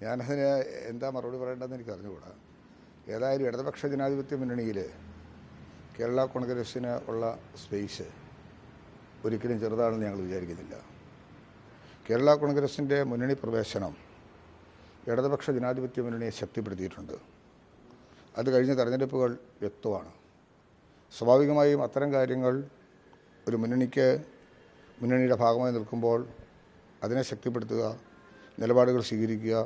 ഞാനതിന് എന്താ മറുപടി പറയേണ്ടതെന്ന് എനിക്ക് അറിഞ്ഞുകൂടാ. ഏതായാലും ഇടതുപക്ഷ ജനാധിപത്യ മുന്നണിയിൽ കേരള കോൺഗ്രസ്സിന് ഉള്ള സ്പേസ് ഒരിക്കലും ചെറുതാണെന്ന് ഞങ്ങൾ വിചാരിക്കുന്നില്ല. കേരള കോൺഗ്രസിൻ്റെ മുന്നണി പ്രവേശനം ഇടതുപക്ഷ ജനാധിപത്യ മുന്നണിയെ ശക്തിപ്പെടുത്തിയിട്ടുണ്ട്. അത് കഴിഞ്ഞ തെരഞ്ഞെടുപ്പുകൾ വ്യക്തമാണ്. സ്വാഭാവികമായും അത്തരം കാര്യങ്ങൾ ഒരു മുന്നണിയുടെ ഭാഗമായി നിൽക്കുമ്പോൾ അതിനെ ശക്തിപ്പെടുത്തുക, നിലപാടുകൾ സ്വീകരിക്കുക,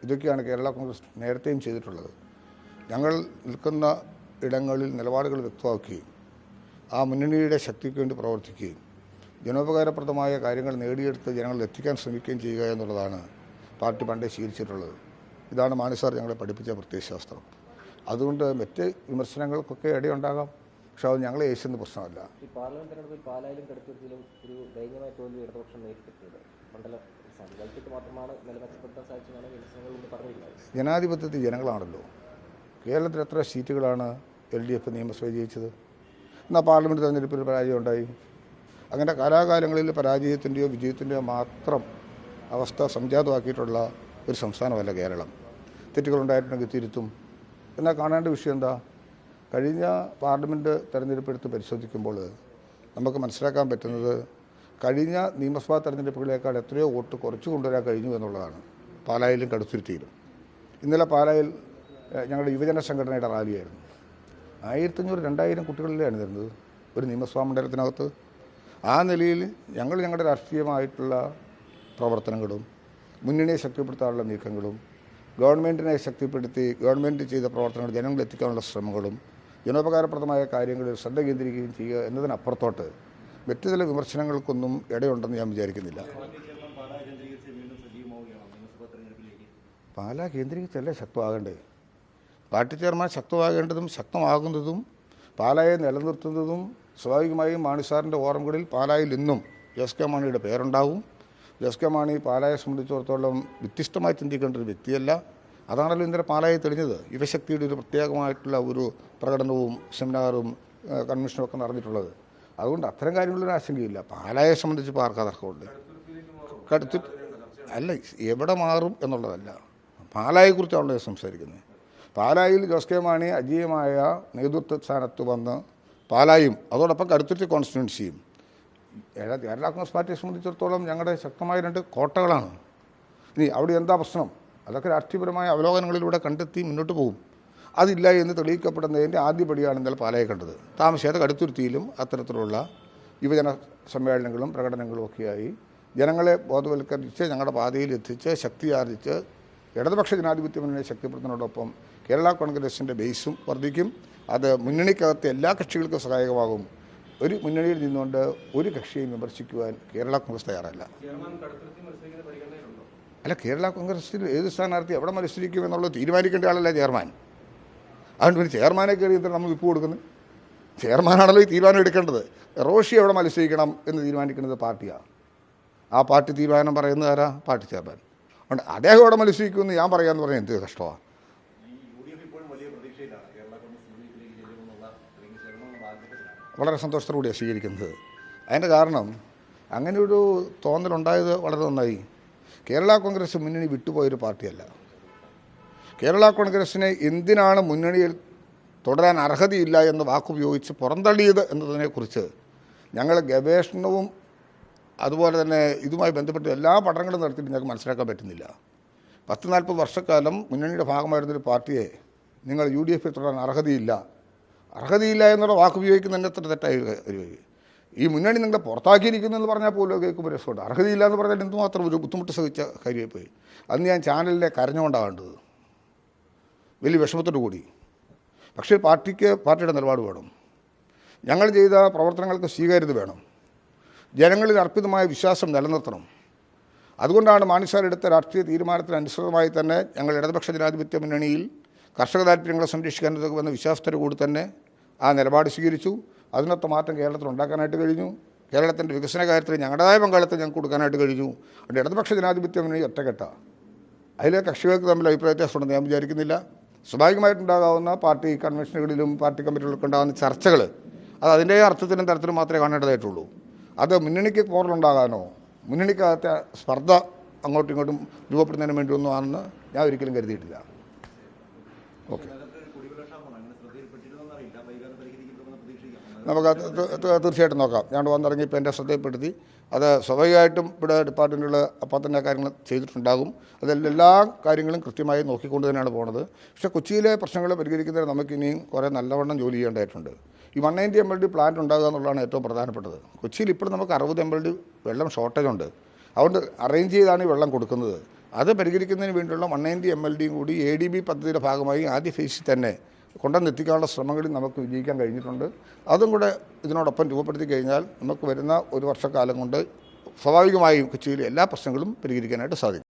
ഇതൊക്കെയാണ് കേരള കോൺഗ്രസ് നേരത്തെയും ചെയ്തിട്ടുള്ളത്. ഞങ്ങൾ നിൽക്കുന്ന ഇടങ്ങളിൽ നിലപാടുകൾ വ്യക്തമാക്കുകയും ആ മുന്നണിയുടെ ശക്തിക്ക് വേണ്ടി പ്രവർത്തിക്കുകയും ജനോപകാരപ്രദമായ കാര്യങ്ങൾ നേടിയെടുത്ത് ജനങ്ങളിൽ എത്തിക്കാൻ ശ്രമിക്കുകയും ചെയ്യുക എന്നുള്ളതാണ് പാർട്ടി പണ്ടേ ശീലിച്ചിട്ടുള്ളത്. ഇതാണ് മാണി സാർ ഞങ്ങളെ പഠിപ്പിച്ച പ്രത്യയശാസ്ത്രം. അതുകൊണ്ട് മറ്റ് വിമർശനങ്ങൾക്കൊക്കെ ഇടയുണ്ടാകാം, പക്ഷെ അത് ഞങ്ങളെ ഏശുന്ന പ്രശ്നമല്ല. ഈ പാർലമെന്റ് തെരഞ്ഞെടുപ്പിൽ പാലായിലും കടുത്തുരുത്തിയിലും ഒരു ദയനീയമായ തോൽവി ഇടതുപക്ഷം നേരിട്ടിട്ടുണ്ട്. മണ്ഡലം സങ്കല്പത്തിൽ മാത്രമാണ് നില മെച്ചപ്പെടുത്താൻ സാധിച്ചതാണ് വിമർശനങ്ങൾ കൊണ്ട് പറഞ്ഞിട്ടുള്ളത്. ജനാധിപത്യത്തിൽ ജനങ്ങളാണല്ലോ. കേരളത്തിൽ എത്ര സീറ്റുകളാണ് LDF നിയമസഭ ജയിച്ചത്? എന്നാൽ പാർലമെൻറ്റ് തെരഞ്ഞെടുപ്പിൽ പരാജയം ഉണ്ടായി. അങ്ങനെ കാലാകാലങ്ങളിൽ പരാജയത്തിൻ്റെയോ വിജയത്തിൻ്റെയോ മാത്രം അവസ്ഥ സംജാതമാക്കിയിട്ടുള്ള ഒരു സംസ്ഥാനമല്ല കേരളം. തെറ്റുകളുണ്ടായിട്ടുണ്ടെങ്കിൽ തിരുത്തും. എന്നാൽ കാണേണ്ട വിഷയം എന്താ? കഴിഞ്ഞ പാർലമെൻറ്റ് തെരഞ്ഞെടുപ്പെടുത്ത് പരിശോധിക്കുമ്പോൾ നമുക്ക് മനസ്സിലാക്കാൻ പറ്റുന്നത് കഴിഞ്ഞ നിയമസഭാ തെരഞ്ഞെടുപ്പുകളേക്കാൾ എത്രയോ വോട്ട് കുറച്ച് കൊണ്ടുവരാൻ കഴിഞ്ഞു എന്നുള്ളതാണ്. പാലായിലും കടുത്തുരുത്തിയിലും. ഇന്നലെ പാലായിൽ ഞങ്ങളുടെ യുവജന സംഘടനയുടെ റാലിയായിരുന്നു. 1500-2000 കുട്ടികളിലാണ് വരുന്നത് ഒരു നിയമസഭാ മണ്ഡലത്തിനകത്ത്. ആ നിലയിൽ ഞങ്ങളുടെ രാഷ്ട്രീയമായിട്ടുള്ള പ്രവർത്തനങ്ങളും മുന്നണിയെ ശക്തിപ്പെടുത്താനുള്ള നീക്കങ്ങളും ഗവൺമെൻറ്റിനെ ശക്തിപ്പെടുത്തി ഗവൺമെൻറ് ചെയ്ത പ്രവർത്തനങ്ങൾ ജനങ്ങളിലെത്തിക്കാനുള്ള ശ്രമങ്ങളും ജനോപകാരപ്രദമായ കാര്യങ്ങളിൽ ശ്രദ്ധ കേന്ദ്രീകരിക്കുകയും ചെയ്യുക എന്നതിനപ്പുറത്തോട്ട് മറ്റു ചില വിമർശനങ്ങൾക്കൊന്നും ഇടയുണ്ടെന്ന് ഞാൻ വിചാരിക്കുന്നില്ല. പാലാ കേന്ദ്രീകരിച്ചല്ലേ ശക്തമാകേണ്ടേ? പാർട്ടി ചെയർമാൻ ശക്തമാകേണ്ടതും ശക്തമാകുന്നതും പാലായെ നിലനിർത്തുന്നതും സ്വാഭാവികമായും മാണി സാറിൻ്റെ ഓർമ്മകളിൽ പാലായിൽ ഇന്നും ജോസ് കെ മാണിയുടെ പേരുണ്ടാവും. ജോസ് കെ മാണി പാലായെ സംബന്ധിച്ചിടത്തോളം വ്യത്യസ്തമായി ചിന്തിക്കേണ്ട ഒരു വ്യക്തിയല്ല. അതാണല്ലോ ഇന്നലെ പാലായെ തെളിഞ്ഞത്. യുവശക്തിയുടെ ഒരു പ്രത്യേകമായിട്ടുള്ള ഒരു പ്രകടനവും സെമിനാറും കൺവെൻഷനും ഒക്കെ നടന്നിട്ടുള്ളത്. അതുകൊണ്ട് അത്തരം കാര്യങ്ങളൊരു ആശങ്കയില്ല. പാലായെ സംബന്ധിച്ച് ആർക്കാ തർക്കമുണ്ട്? അല്ല, എവിടെ മാറും എന്നുള്ളതല്ല, പാലായെക്കുറിച്ചാണല്ലോ സംസാരിക്കുന്നത്. പാലായിൽ ജോസ് കെ മാണി അജീയമായ നേതൃത്വ സ്ഥാനത്ത് വന്ന് പാലായും അതോടൊപ്പം കടുത്തുരുത്തി കോൺസ്റ്റിറ്റ്യുവൻസിയും കേരള കോൺഗ്രസ് പാർട്ടിയെ സംബന്ധിച്ചിടത്തോളം ഞങ്ങളുടെ ശക്തമായ 2 കോട്ടകളാണ്. ഇനി അവിടെ എന്താ പ്രശ്നം? അതൊക്കെ രാഷ്ട്രീയപരമായ അവലോകനങ്ങളിലൂടെ കണ്ടെത്തി മുന്നോട്ട് പോകും. അതില്ല എന്ന് തെളിയിക്കപ്പെടുന്നതിൻ്റെ ആദ്യപടിയാണ് ഇന്നലെ പാലായെ കണ്ടത്. താമസിയാതെ കടുത്തുരുത്തിയിലും അത്തരത്തിലുള്ള യുവജന സമ്മേളനങ്ങളും പ്രകടനങ്ങളും ഒക്കെയായി ജനങ്ങളെ ബോധവൽക്കരിച്ച് ഞങ്ങളുടെ പാതയിൽ എത്തിച്ച് ശക്തിയാർജിച്ച് ഇടതുപക്ഷ ജനാധിപത്യ മുന്നണിയെ ശക്തിപ്പെടുത്തുന്നതോടൊപ്പം കേരള കോൺഗ്രസിൻ്റെ ബേസും വർദ്ധിക്കും. അത് മുന്നണിക്കകത്തെ എല്ലാ കക്ഷികൾക്കും സഹായകമാകും. ഒരു മുന്നണിയിൽ നിന്നുകൊണ്ട് ഒരു കക്ഷിയെയും വിമർശിക്കുവാൻ കേരള കോൺഗ്രസ് തയ്യാറല്ല. അല്ല, കേരള കോൺഗ്രസിൽ ഏത് സ്ഥാനാർത്ഥി എവിടെ മത്സരിക്കുമെന്നുള്ളത് തീരുമാനിക്കേണ്ട ആളല്ല ചെയർമാൻ. അതുകൊണ്ട് പിന്നെ ചെയർമാനെ കയറി എന്താണ് നമ്മൾ വിപ്പ് കൊടുക്കുന്നത്? ചെയർമാനാണല്ലോ ഈ തീരുമാനം എടുക്കേണ്ടത്. റോഷി എവിടെ മത്സരിക്കണം എന്ന് തീരുമാനിക്കുന്നത് പാർട്ടിയാണ്. ആ പാർട്ടി തീരുമാനം പറയുന്നത് ആരാ? Party chairman. അതുകൊണ്ട് അദ്ദേഹം എവിടെ മത്സരിക്കുമെന്ന് ഞാൻ പറയാമെന്ന് പറഞ്ഞാൽ എന്ത് കഷ്ടമാണ്. വളരെ സന്തോഷത്തോടുകൂടിയാണ് സ്വീകരിക്കുന്നത്. അതിൻ്റെ കാരണം അങ്ങനെയൊരു തോന്നലുണ്ടായത് വളരെ നന്നായി. കേരള കോൺഗ്രസ് മുന്നണി വിട്ടുപോയൊരു പാർട്ടിയല്ല. കേരള കോൺഗ്രസ്സിനെ എന്തിനാണ് മുന്നണിയിൽ തുടരാൻ അർഹതയില്ല എന്ന് വാക്കുപയോഗിച്ച് പുറന്തള്ളിയത് എന്നതിനെക്കുറിച്ച് ഞങ്ങൾ ഗവേഷണവും അതുപോലെ തന്നെ ഇതുമായി ബന്ധപ്പെട്ട് എല്ലാ പഠനങ്ങളും നടത്തിയിട്ട് ഞങ്ങൾക്ക് മനസ്സിലാക്കാൻ പറ്റുന്നില്ല. 10-40 വർഷക്കാലം മുന്നണിയുടെ ഭാഗമായിരുന്നൊരു പാർട്ടിയെ നിങ്ങൾ UDF തുടരാൻ അർഹതയില്ല എന്നുള്ള വാക്കുപയോഗിക്കുന്നതിന് എത്ര തെറ്റായി വരും. ഈ മുന്നണി നിങ്ങളെ പുറത്താക്കിയിരിക്കുന്നു എന്ന് പറഞ്ഞാൽ പോലും കേൾക്കുമ്പോൾ രസമുണ്ട്. അർഹതയില്ല എന്ന് പറഞ്ഞാൽ എന്തുമാത്രം ഒരു ബുദ്ധിമുട്ട് സഹിച്ച കാര്യമായി പോയി. അന്ന് ഞാൻ ചാനലിലെ കരഞ്ഞുകൊണ്ടാകേണ്ടത് വലിയ വിഷമത്തോടു കൂടി. പക്ഷേ പാർട്ടിയുടെ നിലപാട് വേണം. ഞങ്ങൾ ചെയ്ത പ്രവർത്തനങ്ങൾക്ക് സ്വീകാര്യത വേണം. ജനങ്ങളിൽ അർപ്പിതമായ വിശ്വാസം നിലനിർത്തണം. അതുകൊണ്ടാണ് മാണി സാർ എടുത്ത രാഷ്ട്രീയ തീരുമാനത്തിനനുസൃതമായി തന്നെ ഞങ്ങൾ ഇടതുപക്ഷ ജനാധിപത്യ മുന്നണിയിൽ കർഷക താല്പര്യങ്ങളെ സംരക്ഷിക്കാൻ ഉതകുമെന്ന വിശ്വാസത്തോടു കൂടി തന്നെ ആ നിലപാട് സ്വീകരിച്ചു. അതിനൊത്ത മാറ്റം കേരളത്തിൽ ഉണ്ടാക്കാനായിട്ട് കഴിഞ്ഞു. കേരളത്തിൻ്റെ വികസന കാര്യത്തിൽ ഞങ്ങളുടേതായ പങ്കാളിത്തം ഞങ്ങൾക്ക് കൊടുക്കാനായിട്ട് കഴിഞ്ഞു. അതുകൊണ്ട് ഇടതുപക്ഷ ജനാധിപത്യ മുന്നണി ഒറ്റക്കെട്ട. അതിലെ കക്ഷികൾക്ക് തമ്മിൽ അഭിപ്രായ വ്യത്യാസമുണ്ടെന്ന് ഞാൻ വിചാരിക്കുന്നില്ല. സ്വാഭാവികമായിട്ടുണ്ടാകാവുന്ന പാർട്ടി കൺവെൻഷനുകളിലും പാർട്ടി കമ്മിറ്റികളിലൊക്കെ ഉണ്ടാകുന്ന ചർച്ചകൾ അത് അതിൻ്റെ അർത്ഥത്തിനും തരത്തിലും മാത്രമേ കാണേണ്ടതായിട്ടുള്ളൂ. അത് മുന്നണിക്ക് പോറലുണ്ടാകാനോ മുന്നണിക്കകത്തെ സ്പർദ്ധ അങ്ങോട്ടും ഇങ്ങോട്ടും രൂപപ്പെടുന്നതിന് വേണ്ടിയൊന്നും ആണെന്ന് ഞാൻ ഒരിക്കലും കരുതിയിട്ടില്ല. ഓക്കെ, നമുക്ക് തീർച്ചയായിട്ടും നോക്കാം. ഞാൻ വന്നിറങ്ങിയപ്പോൾ എൻ്റെ ശ്രദ്ധയിൽപ്പെടുത്തി. അത് സ്വാഭാവികമായിട്ടും ഇവിടെ ഡിപ്പാർട്ട്മെൻറ്റുകൾ അപ്പോൾ തന്നെ കാര്യങ്ങൾ ചെയ്തിട്ടുണ്ടാകും. എല്ലാ കാര്യങ്ങളും കൃത്യമായി നോക്കിക്കൊണ്ട് തന്നെയാണ് പോകുന്നത്. പക്ഷേ കൊച്ചിയിലെ പ്രശ്നങ്ങൾ പരിഹരിക്കുന്നതിന് നമുക്കിനിയും കുറേ നല്ലവണ്ണം ജോലി ചെയ്യേണ്ടതായിട്ടുണ്ട്. ഈ 190 MLD പ്ലാന്റ് ഉണ്ടാകുക എന്നുള്ളതാണ് ഏറ്റവും പ്രധാനപ്പെട്ടത്. കൊച്ചിയിൽ ഇപ്പോൾ നമുക്ക് 60 MLD വെള്ളം ഷോർട്ടേജ് ഉണ്ട്. അതുകൊണ്ട് അറേഞ്ച് ചെയ്താണ് ഈ വെള്ളം കൊടുക്കുന്നത്. അത് പരിഹരിക്കുന്നതിന് വേണ്ടിയുള്ള 190 MLD കൂടി ADB പദ്ധതിയുടെ ഭാഗമായി ആദ്യ ഫേസിൽ തന്നെ കൊണ്ടുവന്നെത്തിക്കാനുള്ള ശ്രമങ്ങളിൽ നമുക്ക് വിജയിക്കാൻ കഴിഞ്ഞിട്ടുണ്ട്. അതും കൂടെ ഇതിനോടൊപ്പം രൂപപ്പെടുത്തി കഴിഞ്ഞാൽ നമുക്ക് വരുന്ന ഒരു വർഷക്കാലം കൊണ്ട് സ്വാഭാവികമായും കൊച്ചിയിലെ എല്ലാ പ്രശ്നങ്ങളും പരിഹരിക്കാനായിട്ട് സാധിക്കും.